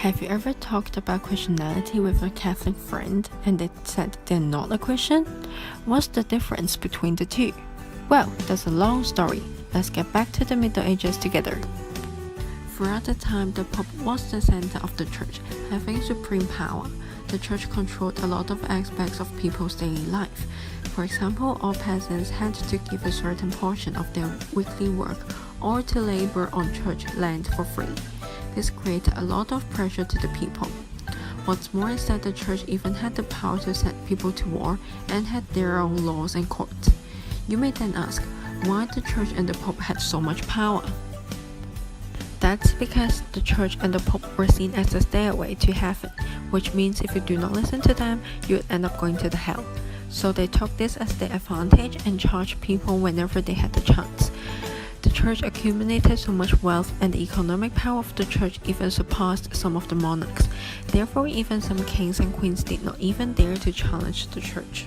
Have you ever talked about Christianity with a Catholic friend and they said they're not a Christian? What's the difference between the two? Well, that's a long story. Let's get back to the Middle Ages together. Throughout the time, the Pope was the center of the church, having supreme power. The church controlled a lot of aspects of people's daily life. For example, all peasants had to give a certain portion of their weekly work or to labor on church land for free. This created a lot of pressure to the people. What's more is that the church even had the power to send people to war and had their own laws and courts. You may then ask, why the church and the Pope had so much power? That's because the church and the Pope were seen as the stairway to heaven, which means if you do not listen to them, you would end up going to the hell. So they took this as their advantage and charged people whenever they had the chance. The church accumulated so much wealth, and the economic power of the church even surpassed some of the monarchs. Therefore, even some kings and queens did not even dare to challenge the church.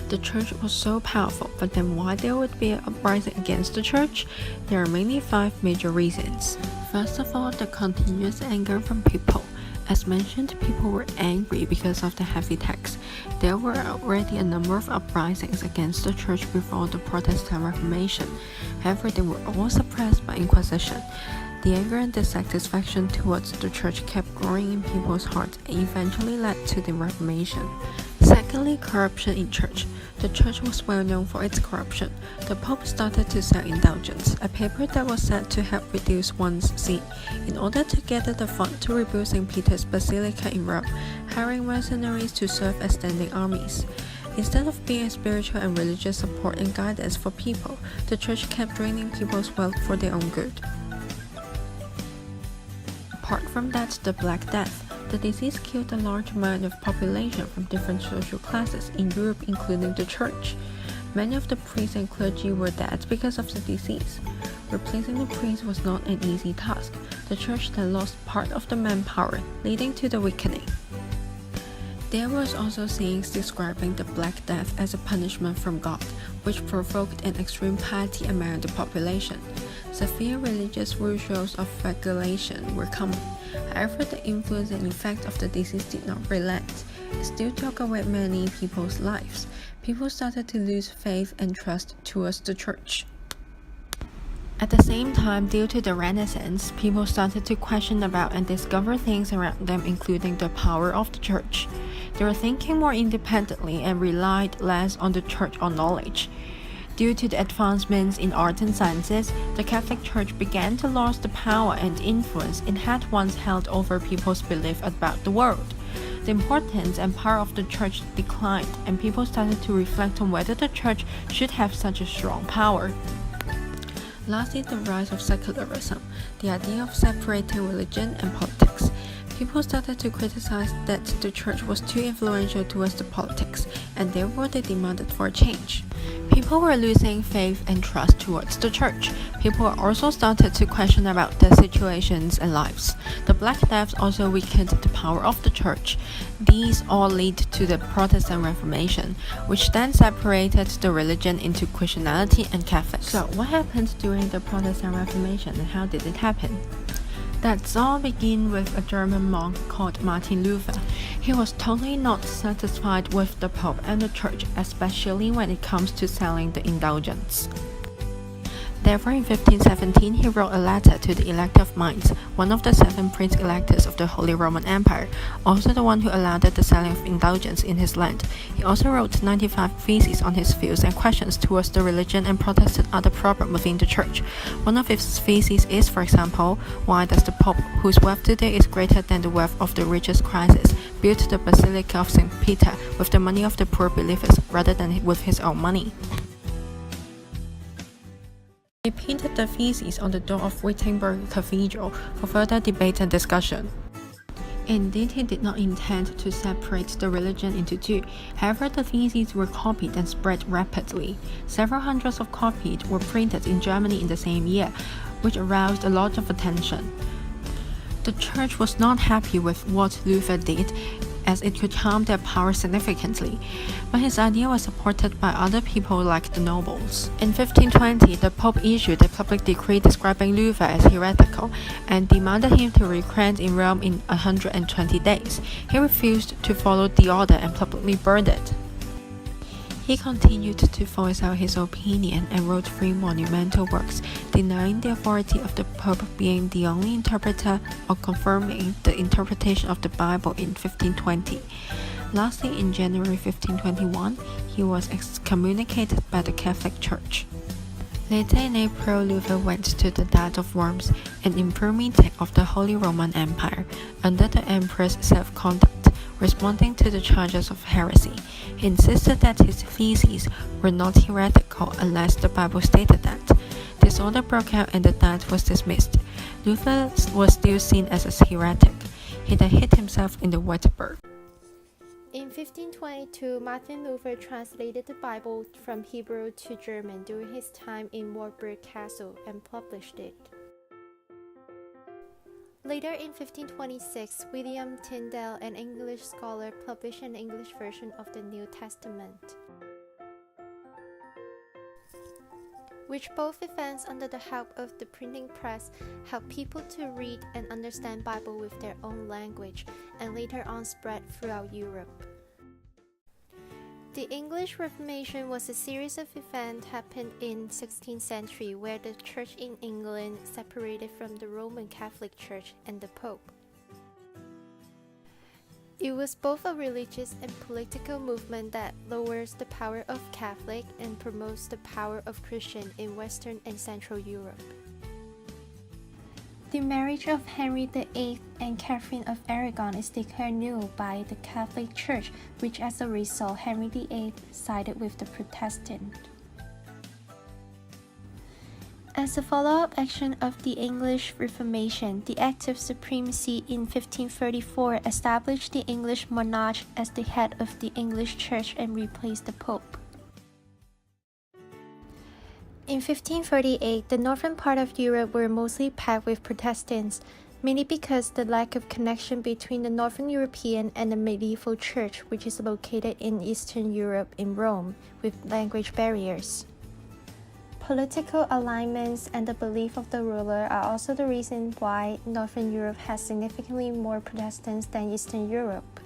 The church was so powerful, but then why there would be an uprising against the church? There are mainly 5 major reasons. First of all, the continuous anger from people. As mentioned, people were angry because of the heavy tax. There were already a number of uprisings against the church before the Protestant Reformation. However, they were all suppressed by Inquisition. The anger and dissatisfaction towards the church kept growing in people's hearts and eventually led to the Reformation. Secondly, corruption in church. The church was well known for its corruption. The Pope started to sell indulgence, a paper that was said to help reduce one's sin, in order to gather the fund to rebuild St. Peter's Basilica in Rome, hiring mercenaries to serve as standing armies. Instead of being a spiritual and religious support and guidance for people, the church kept draining people's wealth for their own good. Apart from that, the Black Death. The disease killed a large amount of population from different social classes in Europe, including the church. Many of the priests and clergy were dead because of the disease. Replacing the priests was not an easy task. The church then lost part of the manpower, leading to the weakening. There was also sayings describing the Black Death as a punishment from God, which provoked an extreme piety among the population. Severe religious rituals of flagellation were common. However, the influence and effect of the disease did not relent. It still took away many people's lives. People started to lose faith and trust towards the church. At the same time, due to the Renaissance, people started to question about and discover things around them, including the power of the church. They were thinking more independently and relied less on the church or knowledge. Due to the advancements in art and sciences, the Catholic Church began to lose the power and influence it had once held over people's belief about the world. The importance and power of the church declined, and people started to reflect on whether the church should have such a strong power. Lastly, the rise of secularism, the idea of separating religion and politics. People started to criticize that the church was too influential towards the politics, and therefore they demanded for a change. People were losing faith and trust towards the church. People also started to question about their situations and lives. The Black Death also weakened the power of the church. These all lead to the Protestant Reformation, which then separated the religion into Christianity and Catholics. So what happened during the Protestant Reformation and how did it happen? That's all began with a German monk called Martin Luther. He was totally not satisfied with the Pope and the Church, especially when it comes to selling the indulgence. Therefore, in 1517, he wrote a letter to the Elector of Mainz, one of the 7 prince-electors of the Holy Roman Empire, also the one who allowed the selling of indulgence in his land. He also wrote 95 theses on his views and questions towards the religion and protested other problems within the church. One of his theses is, for example, why does the Pope, whose wealth today is greater than the wealth of the richest classes, build the Basilica of St. Peter with the money of the poor believers rather than with his own money? He painted the theses on the door of Wittenberg Cathedral for further debate and discussion. Indeed, he did not intend to separate the religion into two. However, the theses were copied and spread rapidly. Several hundreds of copies were printed in Germany in the same year, which aroused a lot of attention. The church was not happy with what Luther did, as it could harm their power significantly, but his idea was supported by other people like the nobles. In 1520, the Pope issued a public decree describing Luther as heretical and demanded him to recant in Rome in 120 days. He refused to follow the order and publicly burned it. He continued to voice out his opinion and wrote 3 monumental works, denying the authority of the Pope being the only interpreter or confirming the interpretation of the Bible in 1520. Lastly, in January 1521, he was excommunicated by the Catholic Church. Later in April, Luther went to the Diet of Worms, an imperial meeting of the Holy Roman Empire, under the emperor's self-conduct, responding to the charges of heresy. He insisted that his theses were not heretical unless the Bible stated that. Disorder broke out and the Diet was dismissed. Luther was still seen as a heretic. He then hid himself in the Wittenberg. In 1522, Martin Luther translated the Bible from Hebrew to German during his time in Wartburg Castle and published it. Later in 1526, William Tyndale, an English scholar, published an English version of the New Testament, which both events under the help of the printing press helped people to read and understand Bible with their own language, and later on spread throughout Europe. The English Reformation was a series of events happened in 16th century where the Church in England separated from the Roman Catholic Church and the Pope. It was both a religious and political movement that lowers the power of Catholic and promotes the power of Christian in Western and Central Europe. The marriage of Henry VIII and Catherine of Aragon is declared null by the Catholic Church, which as a result, Henry VIII sided with the Protestant. As a follow-up action of the English Reformation, the Act of Supremacy in 1534 established the English monarch as the head of the English Church and replaced the Pope. In 1538, the northern part of Europe were mostly packed with Protestants, mainly because the lack of connection between the Northern European and the medieval church, which is located in Eastern Europe in Rome, with language barriers. Political alignments and the belief of the ruler are also the reason why Northern Europe has significantly more Protestants than Eastern Europe.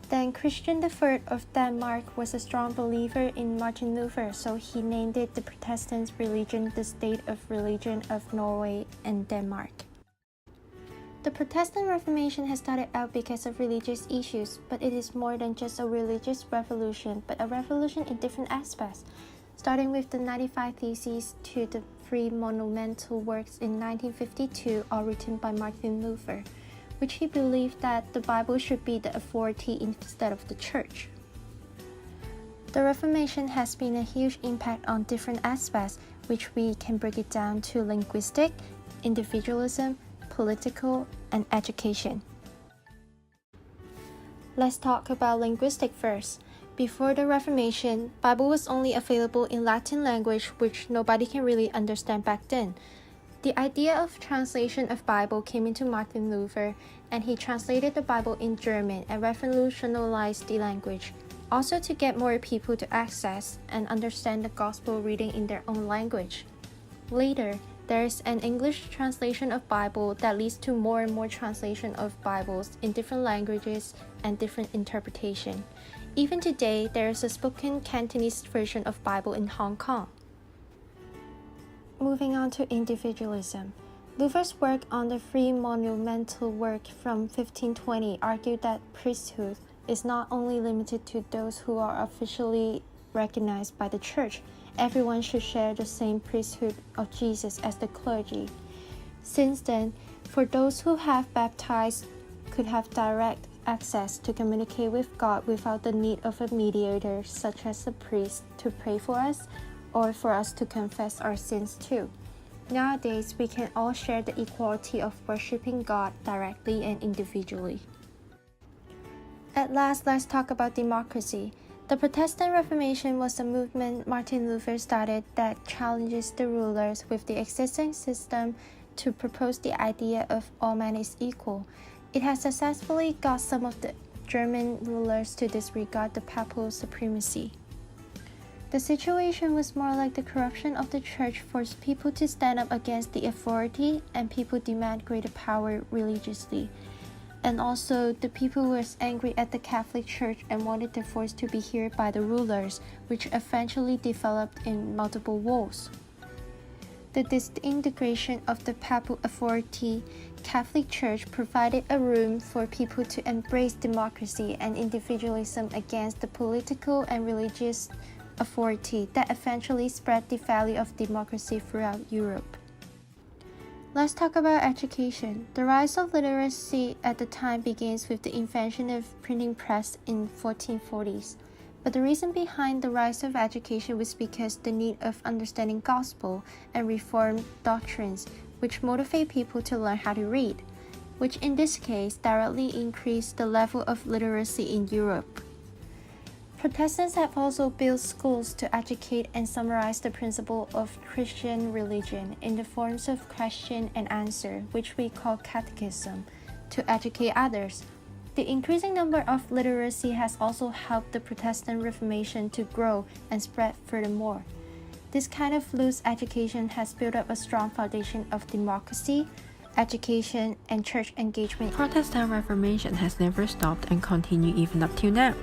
Then Christian III of Denmark was a strong believer in Martin Luther, so he named it the Protestant religion, the state of religion of Norway and Denmark. The Protestant Reformation has started out because of religious issues, but it is more than just a religious revolution, but a revolution in different aspects, starting with the 95 Theses to the 3 monumental works in 1952, all written by Martin Luther, which he believed that the Bible should be the authority instead of the church. The Reformation has been a huge impact on different aspects, which we can break it down to linguistic, individualism, political, and education. Let's talk about linguistic first. Before the Reformation, Bible was only available in Latin language, which nobody can really understand back then. The idea of translation of Bible came into Martin Luther, and he translated the Bible in German and revolutionized the language, also to get more people to access and understand the gospel reading in their own language. Later, there is an English translation of Bible that leads to more and more translation of Bibles in different languages and different interpretation. Even today, there is a spoken Cantonese version of Bible in Hong Kong. Moving on to individualism. Luther's work on the 3 monumental work from 1520 argued that priesthood is not only limited to those who are officially recognized by the church. Everyone should share the same priesthood of Jesus as the clergy. Since then, for those who have baptized could have direct access to communicate with God without the need of a mediator such as a priest to pray for us or for us to confess our sins too. Nowadays, we can all share the equality of worshiping God directly and individually. At last, let's talk about democracy. The Protestant Reformation was a movement Martin Luther started that challenges the rulers with the existing system to propose the idea of all men is equal. It has successfully got some of the German rulers to disregard the papal supremacy. The situation was more like the corruption of the church forced people to stand up against the authority, and people demand greater power religiously. And also, the people were angry at the Catholic Church and wanted the force to be heard by the rulers, which eventually developed in multiple wars. The disintegration of the papal authority, Catholic Church provided a room for people to embrace democracy and individualism against the political and religious authority that eventually spread the value of democracy throughout Europe. Let's talk about education. The rise of literacy at the time begins with the invention of printing press in 1440s. But the reason behind the rise of education was because the need of understanding gospel and reformed doctrines, which motivate people to learn how to read, which in this case directly increased the level of literacy in Europe. Protestants have also built schools to educate and summarize the principle of Christian religion in the forms of question and answer, which we call catechism, to educate others. The increasing number of literacy has also helped the Protestant Reformation to grow and spread furthermore. This kind of loose education has built up a strong foundation of democracy, education, and church engagement. Protestant Reformation has never stopped and continued even up till now.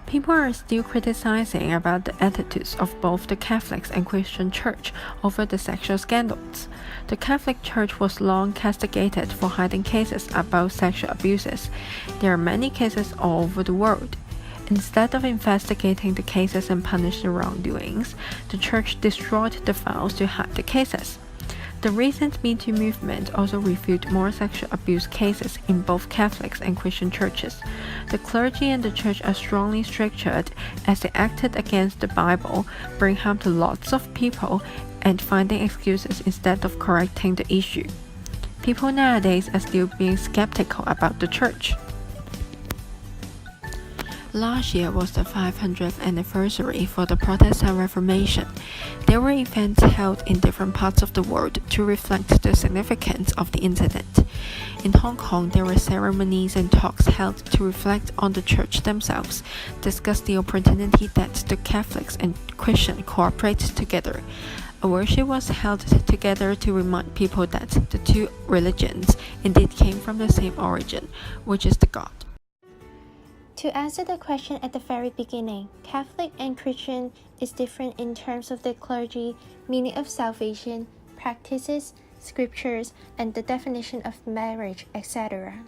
People are still criticizing about the attitudes of both the Catholics and Christian Church over the sexual scandals. The Catholic Church was long castigated for hiding cases about sexual abuses. There are many cases all over the world. Instead of investigating the cases and punish the wrongdoings, the Church destroyed the files to hide the cases. The recent Me Too movement also revealed more sexual abuse cases in both Catholics and Christian churches. The clergy and the church are strongly structured as they acted against the Bible, bring harm to lots of people, and finding excuses instead of correcting the issue. People nowadays are still being skeptical about the church. Last year was the 500th anniversary for the Protestant Reformation. There were events held in different parts of the world to reflect the significance of the incident. In Hong Kong, there were ceremonies and talks held to reflect on the church themselves, discuss the opportunity that the Catholics and Christians cooperate together. A worship was held together to remind people that the two religions indeed came from the same origin, which is the God. To answer the question at the very beginning, Catholic and Christian is different in terms of the clergy, meaning of salvation, practices, scriptures, and the definition of marriage, etc.